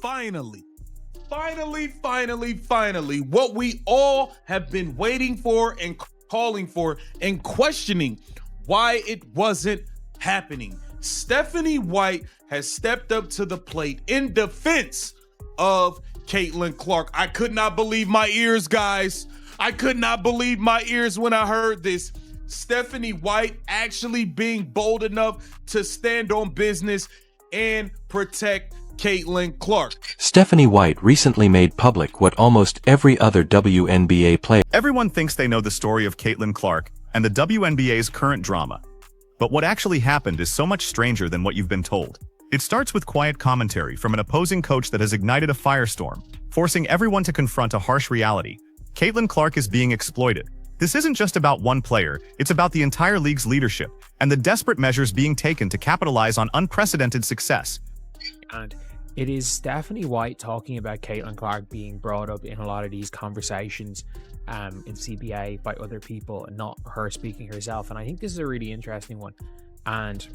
finally, what we all have been waiting for and calling for and questioning why it wasn't happening. Stephanie White has stepped up to the plate in defense of Caitlin Clark. I could not believe my ears, guys. I could not believe my ears when I heard this. Stephanie White actually being bold enough to stand on business and protect Caitlin Clark. Stephanie White recently made public what almost every other WNBA player. Everyone thinks they know the story of Caitlin Clark and the WNBA's current drama. But what actually happened is so much stranger than what you've been told. It starts with quiet commentary from an opposing coach that has ignited a firestorm, forcing everyone to confront a harsh reality. Caitlin Clark is being exploited. This isn't just about one player, it's about the entire league's leadership and the desperate measures being taken to capitalize on unprecedented success. And it is Stephanie White talking about Caitlin Clark being brought up in a lot of these conversations in CBA by other people and not her speaking herself. And I think this is a really interesting one. And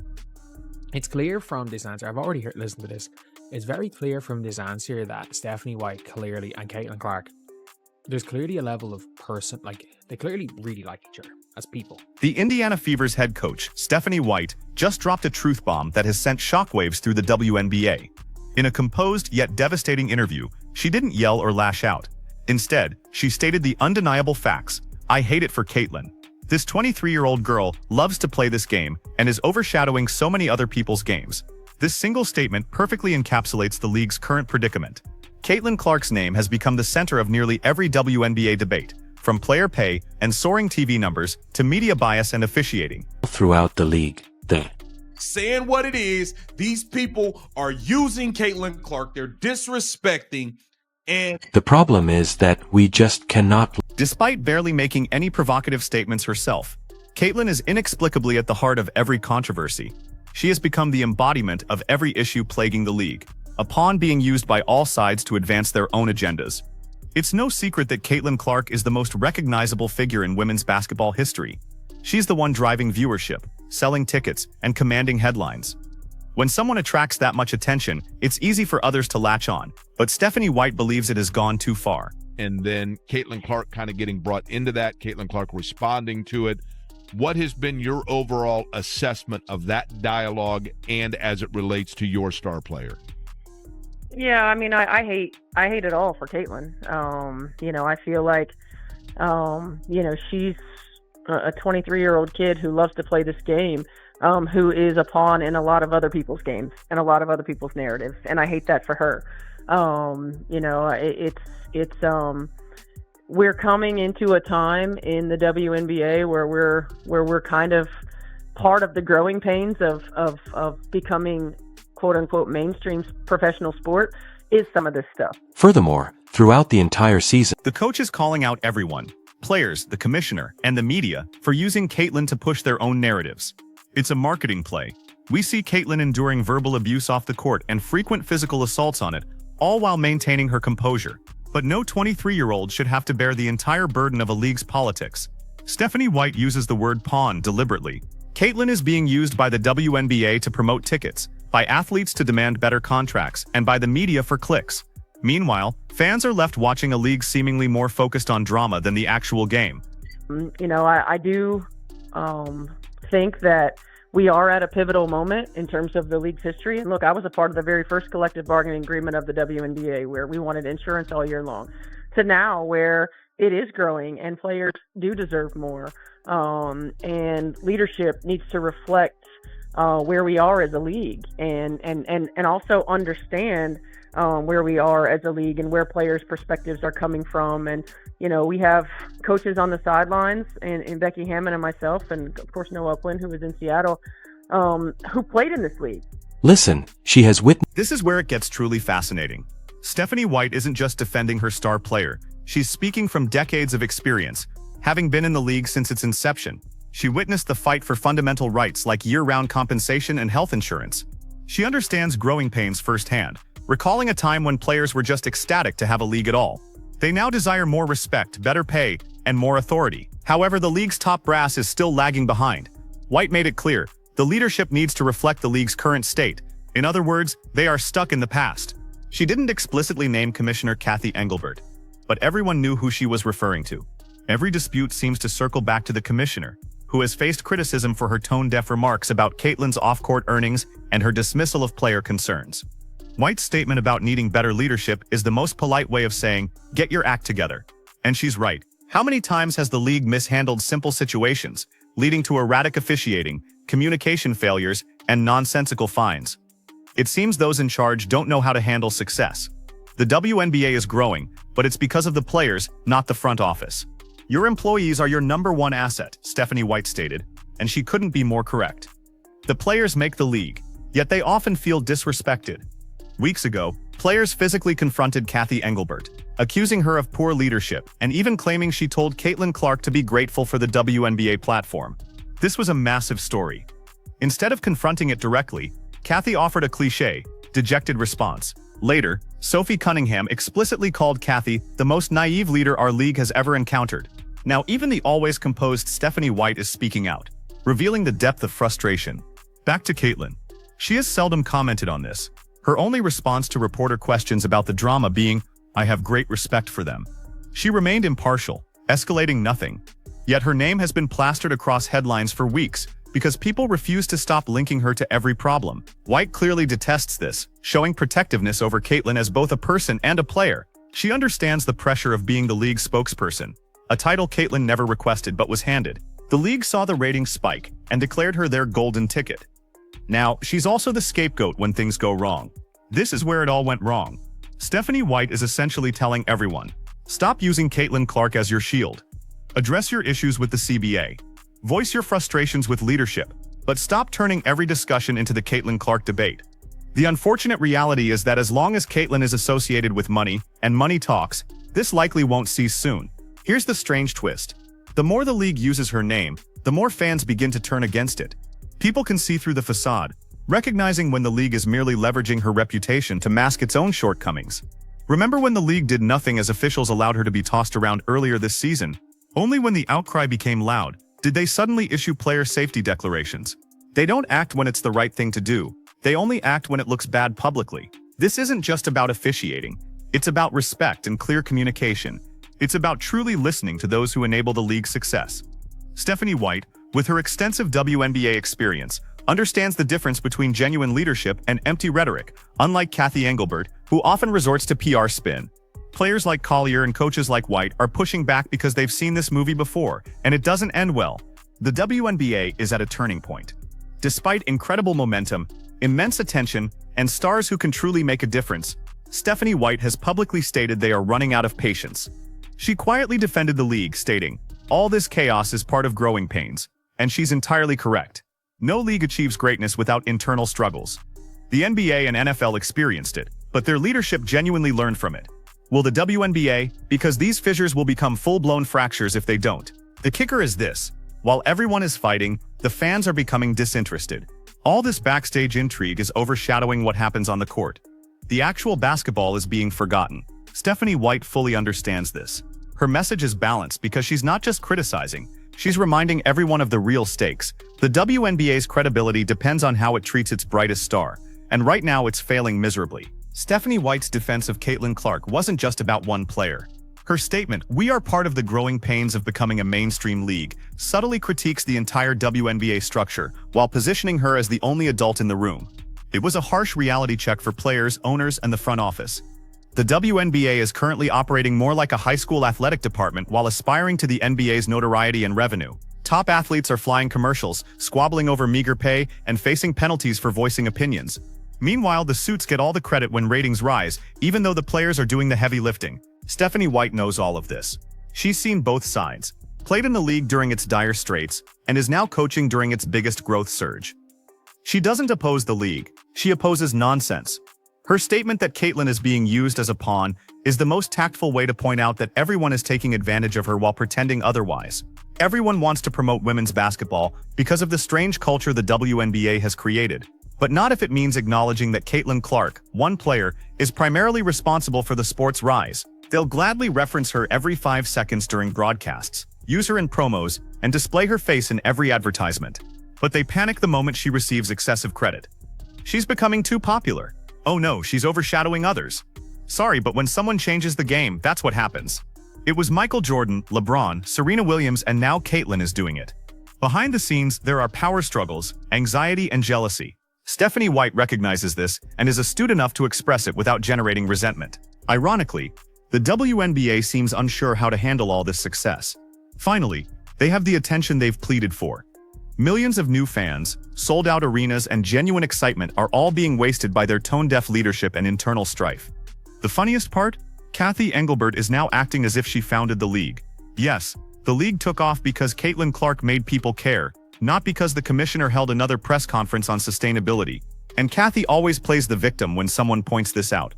it's clear from this answer, I've already listened to this, it's very clear from this answer that Stephanie White clearly and Caitlin Clark, there's clearly a level of person, like they clearly really like each other as people. The Indiana Fever's head coach, Stephanie White, just dropped a truth bomb that has sent shockwaves through the WNBA. In a composed yet devastating interview, she didn't yell or lash out. Instead, she stated the undeniable facts. "I hate it for Caitlin. This 23-year-old girl loves to play this game and is overshadowing so many other people's games." This single statement perfectly encapsulates the league's current predicament. Caitlin Clark's name has become the center of nearly every WNBA debate, from player pay and soaring TV numbers to media bias and officiating. Throughout the league, saying what it is, these people are using Caitlin Clark, they're disrespecting, and the problem is that we just cannot. Despite barely making any provocative statements herself, Caitlin is inexplicably at the heart of every controversy. She has become the embodiment of every issue plaguing the league, a pawn being used by all sides to advance their own agendas. It's no secret that Caitlin Clark is the most recognizable figure in women's basketball history. She's the one driving viewership, selling tickets, and commanding headlines. When someone attracts that much attention, it's easy for others to latch on, but Stephanie White believes it has gone too far. And then Caitlin Clark kind of getting brought into that, Caitlin Clark responding to it. What has been your overall assessment of that dialogue and as it relates to your star player? Yeah, I mean, I hate it all for Caitlin. I feel like, she's a 23-year-old kid who loves to play this game, who is a pawn in a lot of other people's games and a lot of other people's narratives, and I hate that for her. We're coming into a time in the WNBA where we're kind of part of the growing pains of becoming quote unquote mainstream professional sport is some of this stuff. Furthermore, throughout the entire season, the coach is calling out everyone, players, the commissioner, and the media, for using Caitlin to push their own narratives. It's a marketing play. We see Caitlin enduring verbal abuse off the court and frequent physical assaults on it, all while maintaining her composure. But no 23-year-old should have to bear the entire burden of a league's politics. Stephanie White uses the word pawn deliberately. Caitlin is being used by the WNBA to promote tickets, by athletes to demand better contracts, and by the media for clicks. Meanwhile, fans are left watching a league seemingly more focused on drama than the actual game. I do think that we are at a pivotal moment in terms of the league's history. And look, I was a part of the very first collective bargaining agreement of the WNBA, where we wanted insurance all year long, to now where it is growing and players do deserve more. And leadership needs to reflect where we are as a league and also understand where we are as a league and where players' perspectives are coming from. And, we have coaches on the sidelines and Becky Hammond and myself, and of course Noah Quinn, who was in Seattle, who played in this league. Listen, she has witnessed. This is where it gets truly fascinating. Stephanie White isn't just defending her star player. She's speaking from decades of experience, having been in the league since its inception. She witnessed the fight for fundamental rights like year-round compensation and health insurance. She understands growing pains firsthand, recalling a time when players were just ecstatic to have a league at all. They now desire more respect, better pay, and more authority. However, the league's top brass is still lagging behind. White made it clear, the leadership needs to reflect the league's current state. In other words, they are stuck in the past. She didn't explicitly name Commissioner Cathy Engelbert, but everyone knew who she was referring to. Every dispute seems to circle back to the commissioner, who has faced criticism for her tone-deaf remarks about Caitlyn's off-court earnings and her dismissal of player concerns. White's statement about needing better leadership is the most polite way of saying, get your act together. And she's right. How many times has the league mishandled simple situations, leading to erratic officiating, communication failures, and nonsensical fines? It seems those in charge don't know how to handle success. The WNBA is growing, but it's because of the players, not the front office. Your employees are your #1 asset, Stephanie White stated, and she couldn't be more correct. The players make the league, yet they often feel disrespected. Weeks ago, players physically confronted Cathy Engelbert, accusing her of poor leadership and even claiming she told Caitlin Clark to be grateful for the WNBA platform. This was a massive story. Instead of confronting it directly, Cathy offered a cliché, dejected response. Later, Sophie Cunningham explicitly called Cathy the most naive leader our league has ever encountered. Now even the always composed Stephanie White is speaking out, revealing the depth of frustration. Back to Caitlin. She has seldom commented on this, her only response to reporter questions about the drama being, "I have great respect for them." She remained impartial, escalating nothing. Yet her name has been plastered across headlines for weeks, because people refuse to stop linking her to every problem. White clearly detests this, showing protectiveness over Caitlin as both a person and a player. She understands the pressure of being the league's spokesperson, a title Caitlin never requested but was handed. The league saw the ratings spike and declared her their golden ticket. Now, she's also the scapegoat when things go wrong. This is where it all went wrong. Stephanie White is essentially telling everyone, stop using Caitlin Clark as your shield. Address your issues with the CBA. Voice your frustrations with leadership, but stop turning every discussion into the Caitlin Clark debate. The unfortunate reality is that as long as Caitlin is associated with money, and money talks, this likely won't cease soon. Here's the strange twist. The more the league uses her name, the more fans begin to turn against it. People can see through the facade, recognizing when the league is merely leveraging her reputation to mask its own shortcomings. Remember when the league did nothing as officials allowed her to be tossed around earlier this season? Only when the outcry became loud did they suddenly issue player safety declarations. They don't act when it's the right thing to do. They only act when it looks bad publicly. This isn't just about officiating. It's about respect and clear communication. It's about truly listening to those who enable the league's success. Stephanie White, with her extensive WNBA experience, understands the difference between genuine leadership and empty rhetoric, unlike Cathy Engelbert, who often resorts to PR spin. Players like Collier and coaches like White are pushing back because they've seen this movie before, and it doesn't end well. The WNBA is at a turning point. Despite incredible momentum, immense attention, and stars who can truly make a difference, Stephanie White has publicly stated they are running out of patience. She quietly defended the league, stating, "All this chaos is part of growing pains," and she's entirely correct. No league achieves greatness without internal struggles. The NBA and NFL experienced it, but their leadership genuinely learned from it. Will the WNBA? Because these fissures will become full-blown fractures if they don't. The kicker is this. While everyone is fighting, the fans are becoming disinterested. All this backstage intrigue is overshadowing what happens on the court. The actual basketball is being forgotten. Stephanie White fully understands this. Her message is balanced because she's not just criticizing, she's reminding everyone of the real stakes. The WNBA's credibility depends on how it treats its brightest star, and right now it's failing miserably. Stephanie White's defense of Caitlin Clark wasn't just about one player. Her statement, "We are part of the growing pains of becoming a mainstream league," subtly critiques the entire WNBA structure, while positioning her as the only adult in the room. It was a harsh reality check for players, owners, and the front office. The WNBA is currently operating more like a high school athletic department while aspiring to the NBA's notoriety and revenue. Top athletes are flying commercials, squabbling over meager pay, and facing penalties for voicing opinions. Meanwhile, the suits get all the credit when ratings rise, even though the players are doing the heavy lifting. Stephanie White knows all of this. She's seen both sides, played in the league during its dire straits, and is now coaching during its biggest growth surge. She doesn't oppose the league, she opposes nonsense. Her statement that Caitlin is being used as a pawn is the most tactful way to point out that everyone is taking advantage of her while pretending otherwise. Everyone wants to promote women's basketball because of the strange culture the WNBA has created. But not if it means acknowledging that Caitlin Clark, one player, is primarily responsible for the sport's rise. They'll gladly reference her every 5 seconds during broadcasts, use her in promos, and display her face in every advertisement. But they panic the moment she receives excessive credit. She's becoming too popular. Oh no, she's overshadowing others. Sorry, but when someone changes the game, that's what happens. It was Michael Jordan, LeBron, Serena Williams, and now Caitlyn is doing it. Behind the scenes, there are power struggles, anxiety, and jealousy. Stephanie White recognizes this and is astute enough to express it without generating resentment. Ironically, the WNBA seems unsure how to handle all this success. Finally, they have the attention they've pleaded for. Millions of new fans, sold-out arenas, and genuine excitement are all being wasted by their tone-deaf leadership and internal strife. The funniest part? Kathy Engelbert is now acting as if she founded the league. Yes, the league took off because Caitlin Clark made people care, not because the commissioner held another press conference on sustainability. And Kathy always plays the victim when someone points this out.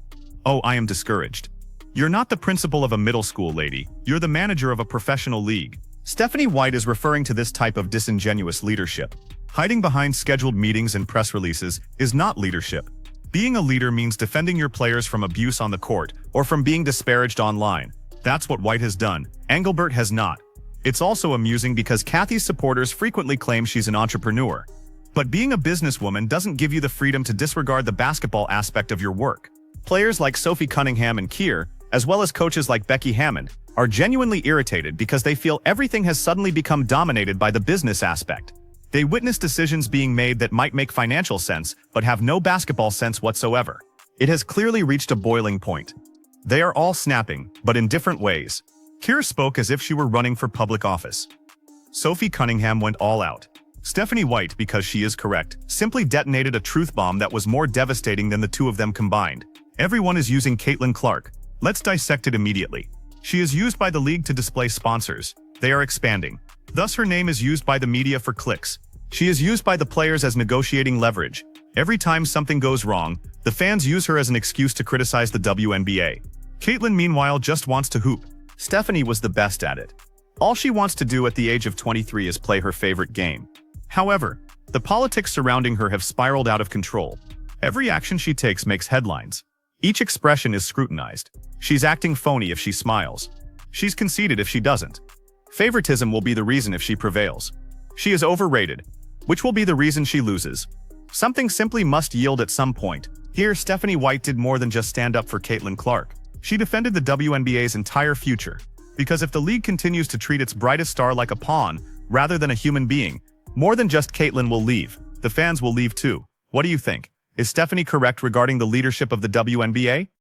Oh, I am discouraged. You're not the principal of a middle school, lady. You're the manager of a professional league. Stephanie White is referring to this type of disingenuous leadership. Hiding behind scheduled meetings and press releases is not leadership. Being a leader means defending your players from abuse on the court or from being disparaged online. That's what White has done. Engelbert has not. It's also amusing because Kathy's supporters frequently claim she's an entrepreneur. But being a businesswoman doesn't give you the freedom to disregard the basketball aspect of your work. Players like Sophie Cunningham and Kier, as well as coaches like Becky Hammond, are genuinely irritated because they feel everything has suddenly become dominated by the business aspect. They witness decisions being made that might make financial sense, but have no basketball sense whatsoever. It has clearly reached a boiling point. They are all snapping, but in different ways. Kier spoke as if she were running for public office. Sophie Cunningham went all out. Stephanie White, because she is correct, simply detonated a truth bomb that was more devastating than the two of them combined. Everyone is using Caitlin Clark. Let's dissect it immediately. She is used by the league to display sponsors. They are expanding. Thus her name is used by the media for clicks. She is used by the players as negotiating leverage. Every time something goes wrong, the fans use her as an excuse to criticize the WNBA. Caitlin, meanwhile, just wants to hoop. Stephanie was the best at it. All she wants to do at the age of 23 is play her favorite game. However, the politics surrounding her have spiraled out of control. Every action she takes makes headlines. Each expression is scrutinized. She's acting phony if she smiles. She's conceited if she doesn't. Favoritism will be the reason if she prevails. She is overrated, which will be the reason she loses. Something simply must yield at some point. Here, Stephanie White did more than just stand up for Caitlin Clark. She defended the WNBA's entire future. Because if the league continues to treat its brightest star like a pawn, rather than a human being, more than just Caitlin will leave. The fans will leave too. What do you think? Is Stephanie correct regarding the leadership of the WNBA?